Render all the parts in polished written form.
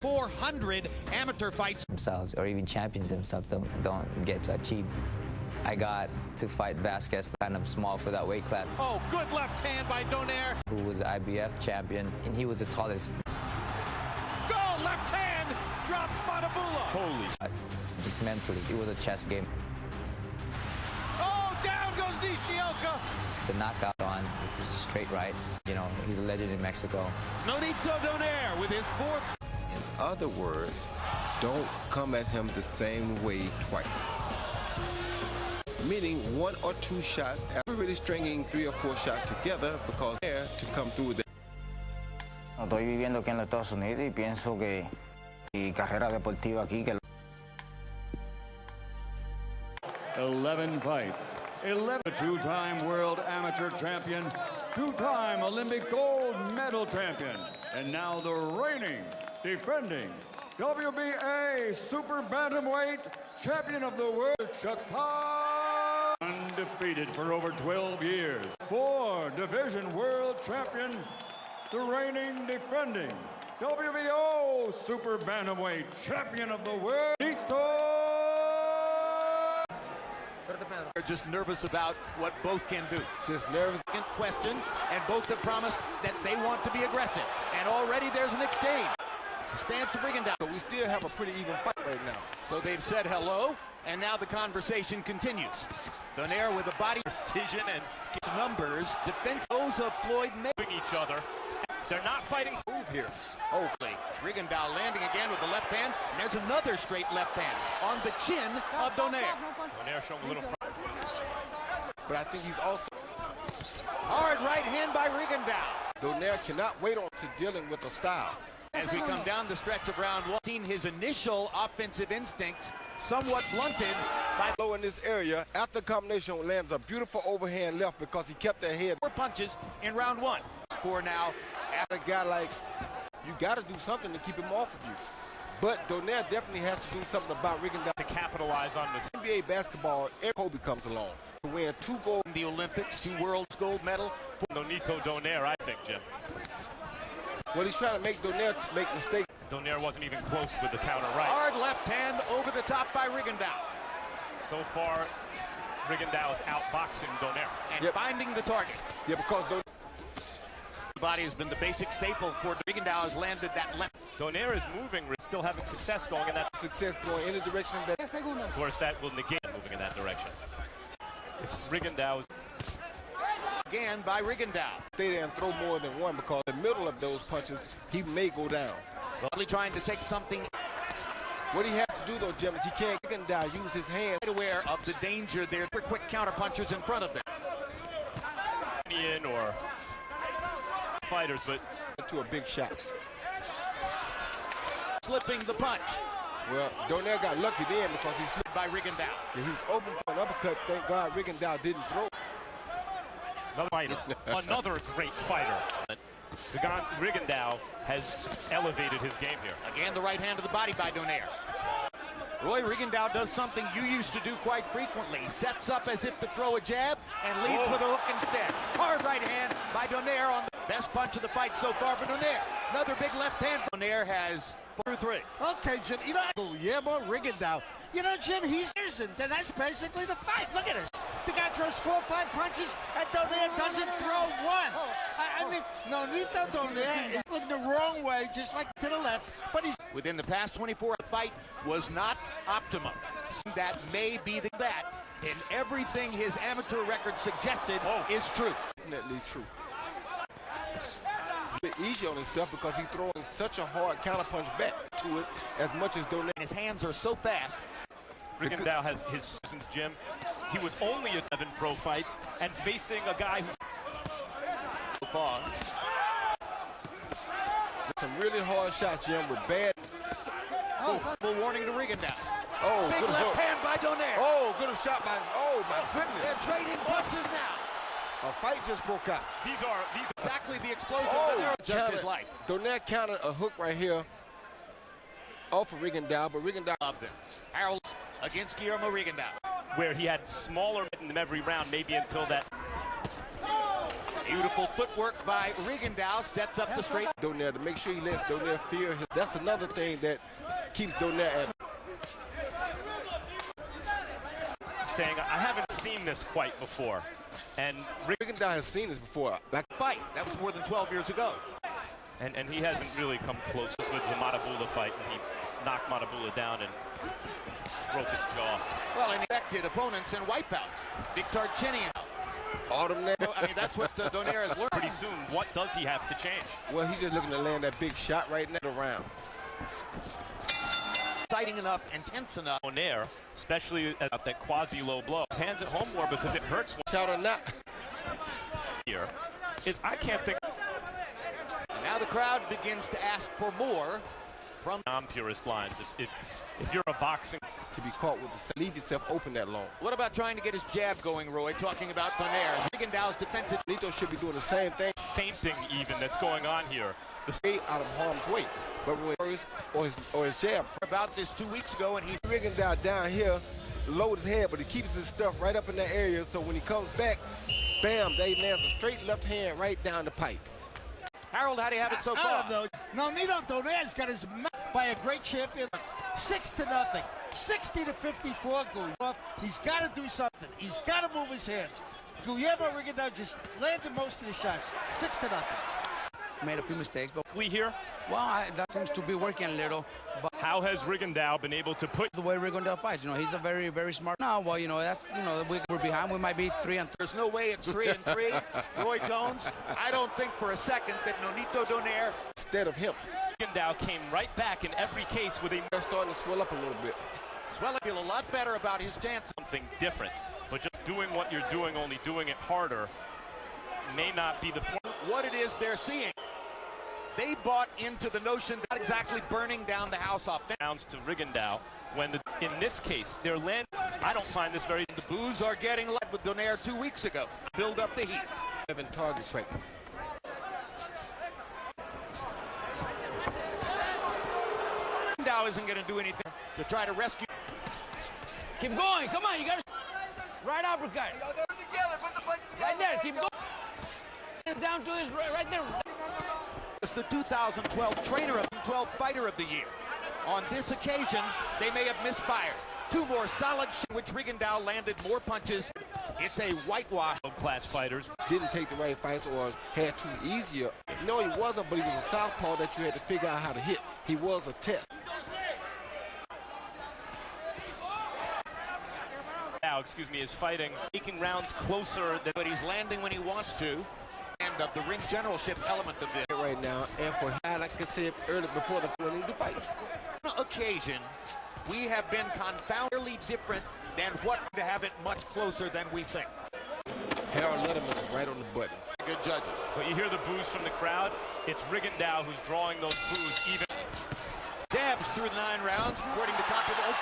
400 amateur fights themselves, or even champions themselves, don't get to achieve. I got to fight Vasquez, kind of small for that weight class. Oh, good left hand by Donaire. Who was the IBF champion, and he was the tallest. Go, left hand, drops Matabula. Holy. Just mentally, it was a chess game. Oh, down goes Nishioka. The knockout on, which was a straight right. You know, he's a legend in Mexico. Nonito Donaire with his fourth. In other words, don't come at him the same way twice. Meaning 1 or 2 shots, after really stringing 3 or 4 shots together, because there to come through with it. Estoy viviendo aquí en los Estados Unidos y pienso que mi carrera deportiva aquí que 11 fights, 11. Two-time world amateur champion, two-time Olympic gold medal champion, and now the reigning, defending WBA super bantamweight champion of the world, Chicago. Undefeated for over 12 years. 4 division world champion, the reigning, defending WBO super bantamweight champion of the world, They're just nervous about what both can do. Just nervous. Questions, and both have promised that they want to be aggressive. And already there's an exchange. Stance of Rigondeaux. So we still have a pretty even fight right now. So they've said hello, and now the conversation continues. Donaire with a body precision and numbers. Defense those of Floyd moving each other. They're not fighting. Move here. Hopefully. Rigondeaux landing again with the left hand. And there's another straight left hand on the chin of Donaire. Donaire showing a little front. But I think he's also hard right hand by Rigondeaux. Donaire cannot wait on to dealing with the style. As we come down the stretch of round 1, seen his initial offensive instincts somewhat blunted by low in this area. After combination lands a beautiful overhand left because he kept that head. 4 punches in round 1. 4 now. After a guy like, you got to do something to keep him off of you. But Donaire definitely has to do something about Rigondeaux to capitalize on this. NBA basketball, every Kobe comes along to win 2 gold in the Olympics, 2 world's gold medal. Nonito Donaire, I think, Jim. Well, he's trying to make Donaire make mistakes. Donaire wasn't even close with the counter right. Hard left hand over the top by Rigondeaux. So far, Rigondeaux is outboxing Donaire. And finding the target. Yeah, because body has been the basic staple for Rigondeaux has landed that left. Donaire is moving, still having success going in that. Success going in the direction that. Of course, that will negate moving in that direction. If Rigondeaux again by Rigondeaux. Stay there and throw more than one because in the middle of those punches, he may go down. Probably trying to take something. What he has to do though, Jim, is he can't Rigondeaux use his hands. Aware of the danger there for quick counter punches in front of them. In or fighters, but into a big shot. Slipping the punch. Well, Donaire got lucky then because he slipped by Rigondeaux. Yeah, he was open for an uppercut. Thank God Rigondeaux didn't throw. Another great fighter. Rigondeaux has elevated his game here. Again, the right hand to the body by Donaire. Roy Rigondeaux does something you used to do quite frequently. Sets up as if to throw a jab and leads with a hook instead. Hard right hand by Donaire on the best punch of the fight so far for Donaire. Another big left hand. Donaire has 4 through 3. Okay, Jim, you know, Guillermo Rigondeaux. You know, Jim, he's innocent, and that's basically the fight. Look at this. The guy throws 4 or 5 punches, and Donaire doesn't throw one. I mean, Nonito Donaire is looking the wrong way, just like to the left, but he's... Within the past 24, the fight was not optimum. That may be that, and everything his amateur record suggested is true. Definitely true. A bit easy on himself because he's throwing such a hard counterpunch back to it as much as Donaire. His hands are so fast. Rigondeaux has his since Jim. He was only at 7 pro fights and facing a guy who's far. Some really hard shots, Jim, with bad. Full warning to Rigondeaux. Oh, big good left hook. hand by Donaire. Oh, good shot by. Oh my goodness. They're trading punches now. A fight just broke out. These are exactly the explosion that just his life. Donaire countered a hook right here off of Rigondeaux, but Rigondeaux of them. Harold against Guillermo Rigondeaux. Where he had smaller in every round, maybe until that. Beautiful footwork by Rigondeaux, sets up the straight. Donaire to make sure he lets Donaire fear his. That's another thing that keeps Donaire at. Saying, I haven't seen this quite before. And Rigondeaux has seen this before. That fight, that was more than 12 years ago. And he hasn't really come close with the Matabula fight, and he knocked Matabula down and broke his jaw. Well, and affected opponents and wipeouts. Big Tarchinian. Autumn now. I mean, that's what Donaire has learned. Pretty soon, what does he have to change? Well, he's just looking to land that big shot right now around. Exciting enough and tense enough. Donaire, especially at that quasi-low blow. His hands at home more because it hurts. Shout or not. Here is, I can't think. And now the crowd begins to ask for more from Non-purist lines. If you're a boxing. To be caught with the leave yourself open that long. What about trying to get his jab going, Roy? Talking about Donaire. Rigondeaux's defensive. Nito should be doing the same thing. Fainting even that's going on here. The Stay out of harm's way. But when his jab. About this 2 weeks ago, and he's Rigondeaux down here, load his head, but he keeps his stuff right up in that area. So when he comes back, bam, they lands a straight left hand right down the pipe. Harold, how do you have it so far? Nonito Donaire's got his by a great champion. 6-0, 60-54. Guillermo. He's got to do something. He's got to move his hands. Guillermo Rigondeaux just landed most of the shots. 6-0. Made a few mistakes, but we here. Well, that seems to be working a little. But how has Rigondeaux been able to put the way Rigondeaux fights? You know, he's a very, very smart. No, well, you know, that's we're behind. We might be 3-3. There's no way it's 3-3. Roy Jones, I don't think for a second that Nonito Donaire instead of him. Rigondeaux came right back in every case with a. They're starting to swell up a little bit. Swell up, feel a lot better about his chance. Something different, but just doing what you're doing, only doing it harder, may not be the form. What it is they're seeing. They bought into the notion that exactly burning down the house offense. Rounds to Rigondeaux when in this case they're landing. I don't find this very. The boos are getting light with Donaire 2 weeks ago. Build up the heat. 7 target practice. Rigondeaux isn't going to do anything to try to rescue. Keep going. Come on, you got to. Right uppercut. Right there. Keep going. Down to his right there. It's the 2012 Fighter of the Year. On this occasion, they may have misfired. 2 more solid shots, which Rigondeaux landed more punches. It's a whitewash. Class fighters didn't take the right fights or had too easier. No, he wasn't, but he was a southpaw that you had to figure out how to hit. He was a test. Now, excuse me, is fighting, making rounds closer than. But he's landing when he wants to. And of the ring generalship element of this. Right now, and for like I said earlier before the winning the fight. On occasion, we have been confoundingly different than what to have it much closer than we think. Harold Letterman is right on the button. Good judges. But you hear the boos from the crowd. It's Rigondeaux who's drawing those boos even. Jabs through 9 rounds, according to comparable.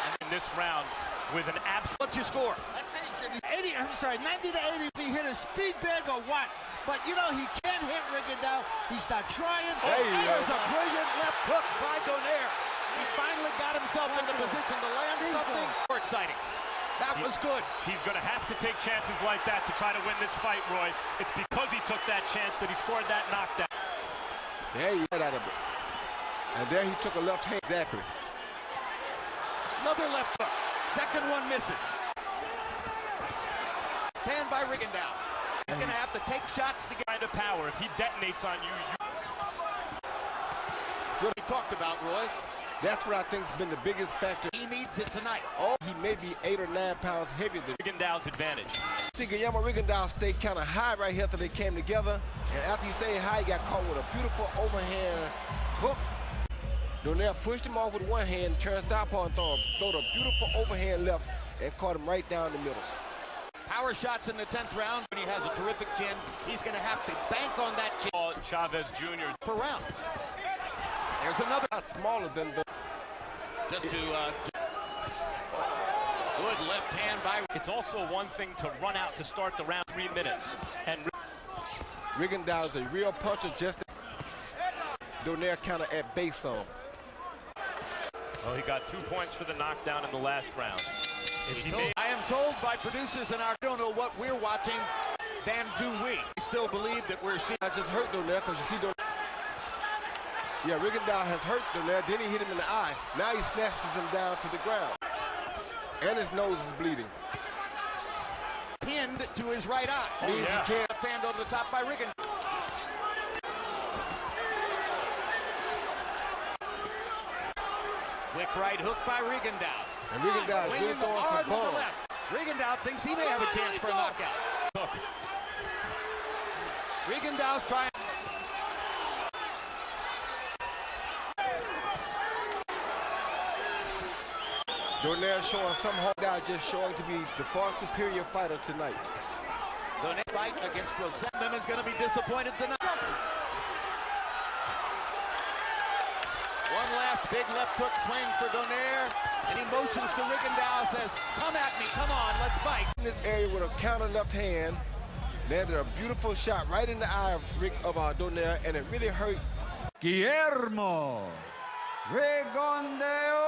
And in this round, with an absolute. What's your score? That's 80. I'm sorry, 90 to 80. If he hit a speed bag or what? But you know he can't hit Rigondeaux. He's not trying. There's a brilliant left hook by Donaire. He finally got himself into position to land something more exciting. That was good. He's going to have to take chances like that to try to win this fight, Royce. It's because he took that chance that he scored that knockdown. There you get out of it. And there he took a left hand. Exactly. Another left hook. Second one misses. Hand by Rigondeaux. He's going to have to take shots to get kind of power. If he detonates on you. Good. We talked about, Roy. That's what I think has been the biggest factor. He needs it tonight. Oh, he may be 8 or 9 pounds heavier than Rigondeaux's advantage. See, Guillermo Rigondeaux stayed kind of high right here till they came together. And after he stayed high, he got caught with a beautiful overhand hook. Donaire pushed him off with one hand, turned southpaw and throwed a beautiful overhand left and caught him right down the middle. Power shots in the 10th round. When he has a terrific chin, he's going to have to bank on that chin. Chavez Jr. per round. There's another. Not smaller than the. Just to good left hand by. It's also one thing to run out to start the round 3 minutes. And Rigondeaux is a real puncher. Just Donaire kind of at base on. Well, he got 2 points for the knockdown in the last round. I am told by producers in our don't know what we're watching. than do we. I still believe that we're seeing. I just hurt Donaire because you see Donaire. Yeah, Rigondeaux has hurt Donaire. Then he hit him in the eye. Now he snatches him down to the ground. And his nose is bleeding. Pinned to his right eye. Means he can't. Left hand over the top by Rigondeaux. Quick right hook by Rigondeaux. And Rigondeaux is good throwing hard some with the bombs. left. Rigondeaux thinks he may have a chance for a knockout. Rigondeaux's trying. Donaire showing some hard, just showing to be the far superior fighter tonight. The next fight against Rosendam is going to be disappointed tonight. One last big left hook swing for Donaire, and he motions to Rigondeaux, says, come at me, come on, let's fight. In this area with a counter left hand, landed a beautiful shot right in the eye of Donaire, and it really hurt. Guillermo Rigondeaux